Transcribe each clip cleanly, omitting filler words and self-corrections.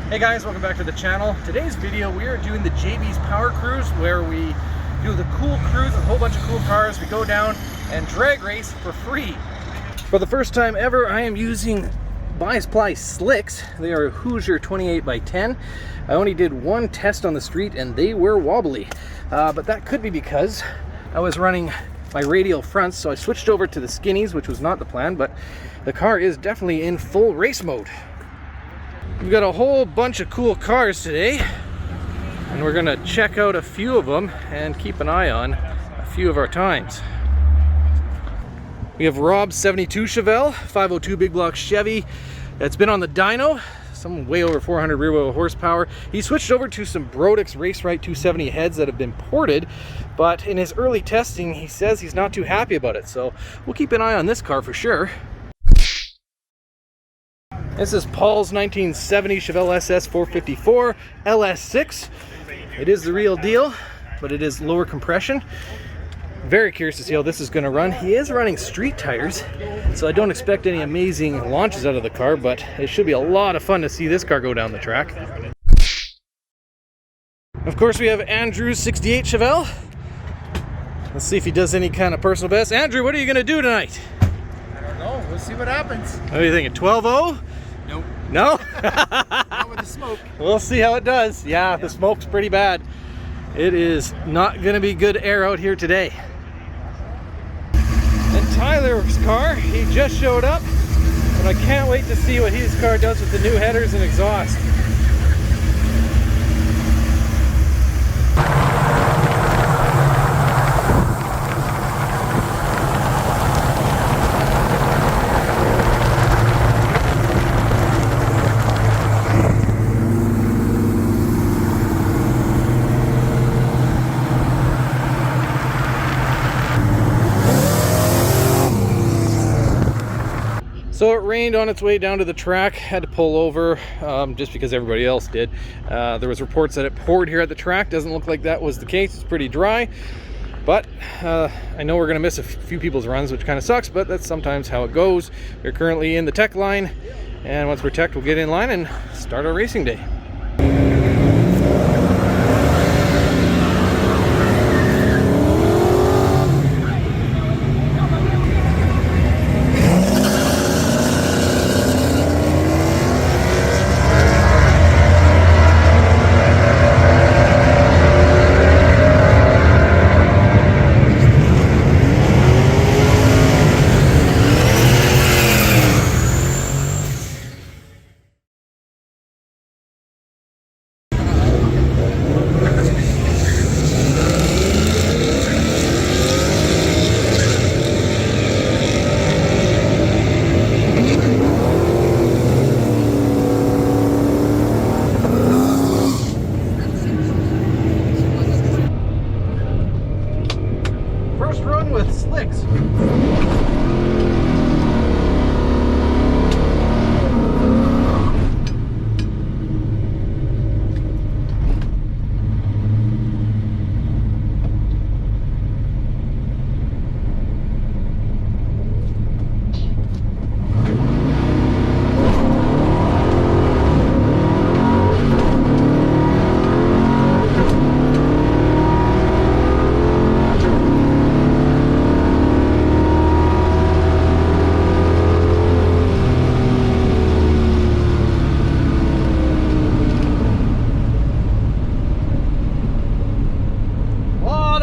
Hey guys, welcome back to the channel. Today's video we are doing the JB's Power Cruise, where we do the cool cruise with a whole bunch of cool cars. We go down and drag race for free. For the first time ever, I am using PLY SLICKS. They are Hoosier 28x10. I only did one test on the street and they were wobbly, but that could be because I was running my radial fronts, so I switched over to the skinnies, which was not the plan, but the car is definitely in full race mode. We've got a whole bunch of cool cars today, and we're gonna check out a few of them and keep an eye on a few of our times. We have Rob's 72 Chevelle, 502 big block Chevy that's been on the dyno, some way over 400 rear wheel horsepower. He switched over to some Brodix Race Right 270 heads that have been ported, but in his early testing he says he's not too happy about it, so we'll keep an eye on this car for sure. This is Paul's 1970 Chevelle SS 454 LS6. It is the real deal, but it is lower compression. Very curious to see how this is going to run. He is running street tires, so I don't expect any amazing launches out of the car, but it should be a lot of fun to see this car go down the track. Of course, we have Andrew's 68 Chevelle. Let's see if he does any kind of personal best. Andrew, what are you going to do tonight? I don't know. We'll see what happens. What are you thinking, 12-0? Nope. No? Not with the smoke. We'll see how it does. Yeah, the smoke's pretty bad. It is not going to be good air out here today. And Tyler's car, he just showed up, and I can't wait to see what his car does with the new headers and exhaust. So it rained on its way down to the track, had to pull over just because everybody else did. There was reports that it poured here at the track. Doesn't look like that was the case. It's pretty dry, but I know we're gonna miss a few people's runs, which kind of sucks, but that's sometimes how it goes. We're currently in the tech line, and once we're teched, we'll get in line and start our racing day. First run with SLICKS.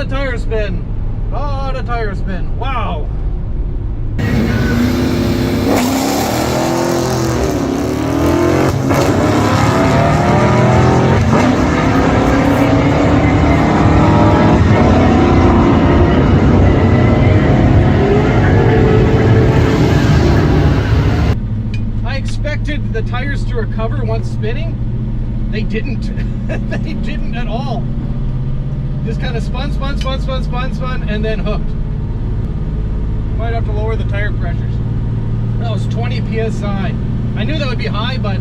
Tire spin. Oh, the tire spin. Wow. I expected the tires to recover once spinning. They didn't. They didn't at all. Just kind of spun, and then hooked. Might have to lower the tire pressures. That was 20 PSI. I knew that would be high, but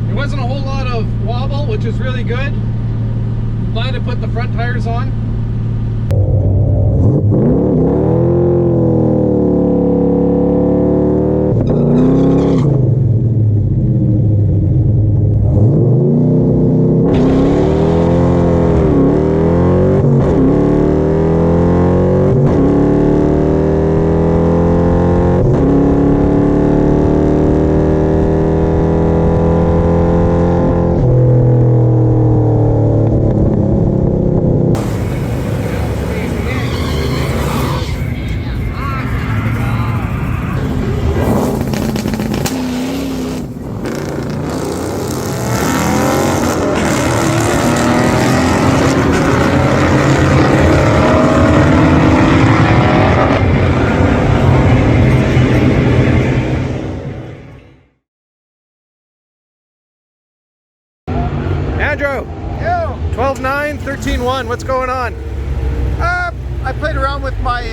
there wasn't a whole lot of wobble, which is really good. Glad to put the front tires on. Andrew, Yo! 12.9, 13.1, what's going on? I played around with my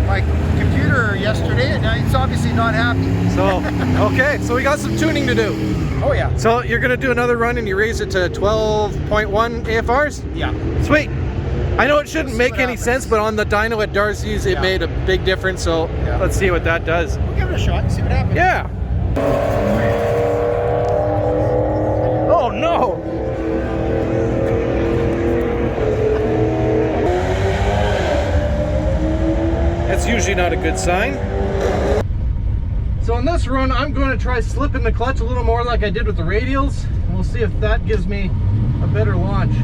my computer yesterday, and it's obviously not happy. So, okay, so we got some tuning to do. Oh yeah. So you're gonna do another run and you raise it to 12.1 AFRs? Yeah. Sweet. I know it shouldn't Let's see make what any happens. sense, but on the dyno at Darcy's, it made a big difference, so Yeah. let's see what that does. We'll give it a shot and see what happens. Yeah. Oh no! That's usually not a good sign. So on this run, I'm going to try slipping the clutch a little more like I did with the radials. And we'll see if that gives me a better launch.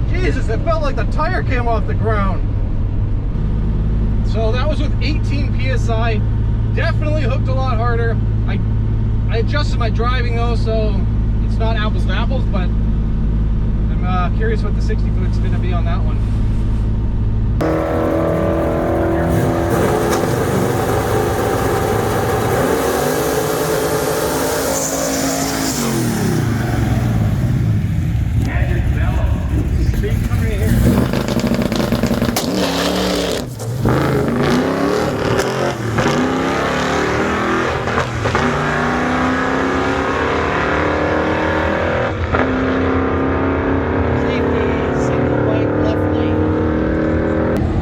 Jesus, it felt like the tire came off the ground. So that was with 18 PSI. Definitely hooked a lot harder. I adjusted my driving though, so it's not apples to apples, but I'm curious what the 60 foot's gonna be on that one.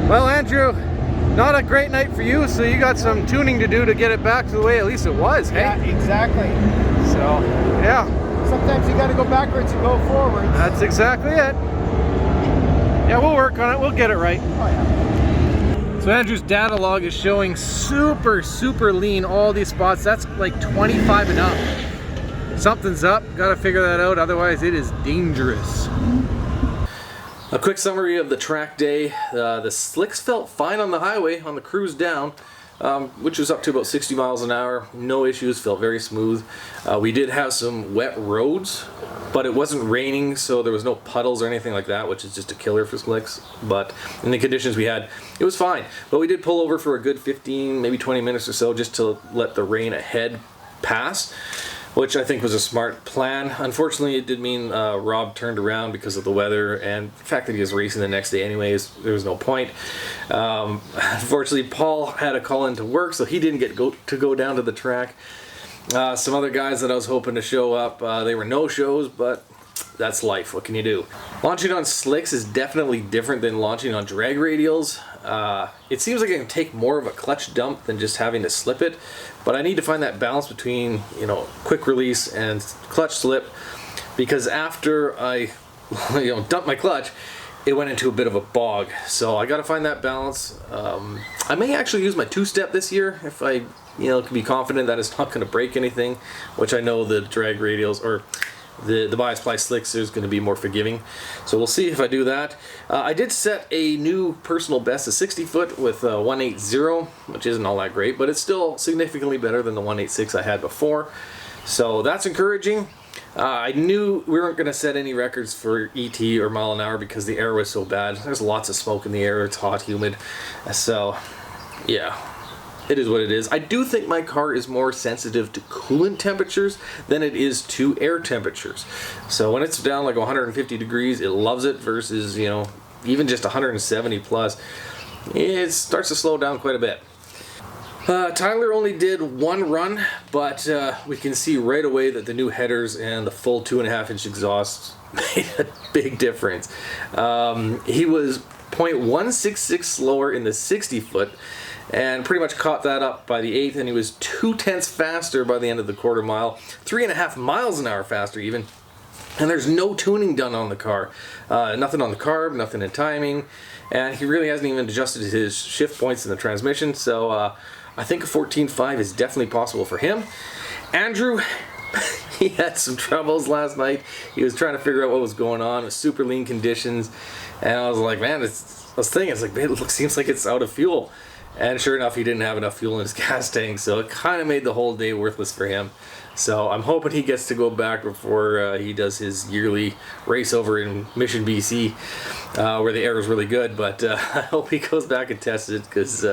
Well, Andrew, not a great night for you, so you got some tuning to do to get it back to the way at least it was, hey? Yeah, exactly. So, yeah. Sometimes you got to go backwards and go forwards. That's exactly it. Yeah, we'll work on it. We'll get it right. Oh yeah. So Andrew's data log is showing super lean all these spots. That's like 25 and up. Something's up. Got to figure that out. Otherwise, it is dangerous. A quick summary of the track day. The slicks felt fine on the highway on the cruise down, which was up to about 60 miles an hour. No issues, felt very smooth. We did have some wet roads, but it wasn't raining, so there was no puddles or anything like that, which is just a killer for slicks. But in the conditions we had, it was fine. But we did pull over for a good 15, maybe 20 minutes or so just to let the rain ahead pass, which I think was a smart plan. Unfortunately, it did mean Rob turned around because of the weather and the fact that he was racing the next day anyways. There was no point. Unfortunately, Paul had to call into work, so he didn't get to go down to the track. Some other guys that I was hoping to show up, they were no-shows, but that's life. What can you do? Launching on slicks is definitely different than launching on drag radials. It seems like it can take more of a clutch dump than just having to slip it, but I need to find that balance between, you know, quick release and clutch slip, because after I dumped my clutch, it went into a bit of a bog. So I got to find that balance. I may actually use my two-step this year if I can be confident that it's not going to break anything, which I know the drag radials, or the Bias Ply Slicks is going to be more forgiving. So we'll see if I do that. I did set a new personal best of 60 foot with 180, which isn't all that great, but it's still significantly better than the 186 I had before. So that's encouraging. I knew we weren't going to set any records for ET or mile an hour because the air was so bad. There's lots of smoke in the air. It's hot, humid. So, yeah, it is what it is. I do think my car is more sensitive to coolant temperatures than it is to air temperatures. So when it's down like 150 degrees, it loves it versus, you know, even just 170 plus, it starts to slow down quite a bit. Tyler only did one run, but we can see right away that the new headers and the full 2.5-inch exhaust made a big difference. He was 0.166 slower in the 60 foot and pretty much caught that up by the 8th, and he was 0.2 faster by the end of the quarter mile, 3.5 miles an hour faster even. And there's no tuning done on the car. Nothing on the carb, nothing in timing, and he really hasn't even adjusted his shift points in the transmission, so I think a 14.5 is definitely possible for him. Andrew, he had some troubles last night. He was trying to figure out what was going on with super lean conditions, and I was like, man, I was thinking, it's like, man, it seems like it's out of fuel. And sure enough, he didn't have enough fuel in his gas tank, so it kind of made the whole day worthless for him. So I'm hoping he gets to go back before he does his yearly race over in Mission, BC, where the air is really good. But I hope he goes back and tests it, because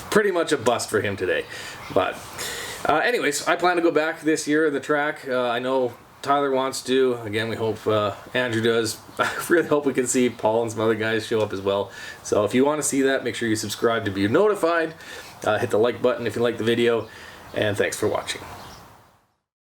pretty much a bust for him today. But anyways, I plan to go back this year in the track. I know Tyler wants to. Again, we hope Andrew does. I really hope we can see Paul and some other guys show up as well. So if you want to see that, make sure you subscribe to be notified. Hit the like button if you like the video. And thanks for watching.